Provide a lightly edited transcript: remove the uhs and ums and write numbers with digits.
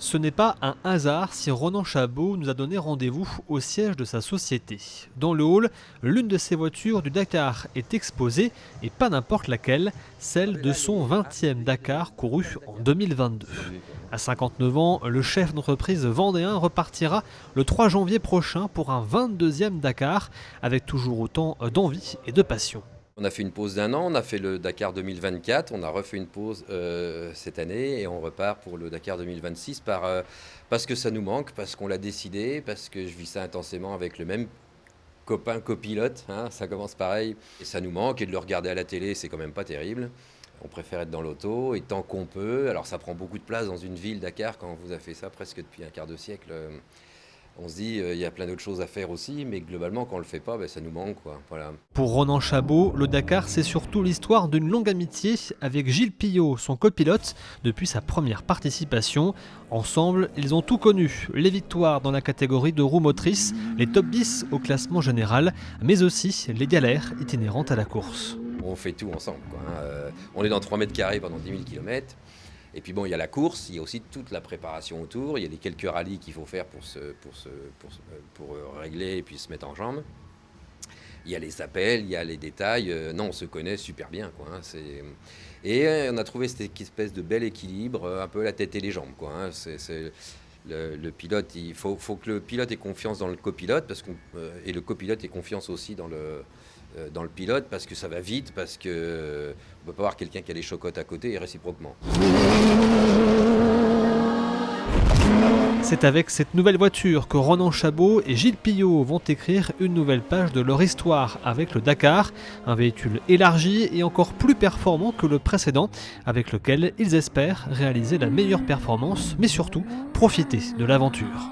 Ce n'est pas un hasard si Ronan Chabot nous a donné rendez-vous au siège de sa société. Dans le hall, l'une de ses voitures du Dakar est exposée, et pas n'importe laquelle, celle de son 20e Dakar couru en 2022. À 59 ans, le chef d'entreprise vendéen repartira le 3 janvier prochain pour un 22e Dakar, avec toujours autant d'envie et de passion. On a fait une pause d'1 an, on a fait le Dakar 2024, on a refait une pause cette année et on repart pour le Dakar 2026 parce que ça nous manque, parce qu'on l'a décidé, parce que je vis ça intensément avec le même copain copilote, hein, ça commence pareil, et ça nous manque, et de le regarder à la télé, c'est quand même pas terrible. On préfère être dans l'auto, et tant qu'on peut, alors ça prend beaucoup de place dans une ville, Dakar, quand vous avez fait ça presque depuis un quart de siècle. On se dit, il y a plein d'autres choses à faire aussi, mais globalement, quand on le fait pas, ça nous manque, quoi. Voilà. Pour Ronan Chabot, le Dakar, c'est surtout l'histoire d'une longue amitié avec Gilles Pillot, son copilote, depuis sa première participation. Ensemble, ils ont tout connu, les victoires dans la catégorie de roues motrices, les top 10 au classement général, mais aussi les galères itinérantes à la course. On fait tout ensemble, quoi, hein. On est dans 3 mètres carrés pendant 10 000 km. Et puis bon, il y a la course, il y a aussi toute la préparation autour, il y a les quelques rallyes qu'il faut faire pour régler et puis se mettre en jambes. Il y a les appels, il y a les détails. Non, on se connaît super bien, quoi, hein, et on a trouvé cette espèce de bel équilibre, un peu la tête et les jambes, quoi, hein. Le pilote, il faut que le pilote ait confiance dans le copilote, et le copilote ait confiance aussi dans le pilote, parce que ça va vite, parce qu'on ne peut pas avoir quelqu'un qui a les chocottes à côté et réciproquement. C'est avec cette nouvelle voiture que Ronan Chabot et Gilles Pillot vont écrire une nouvelle page de leur histoire avec le Dakar, un véhicule élargi et encore plus performant que le précédent, avec lequel ils espèrent réaliser la meilleure performance, mais surtout profiter de l'aventure.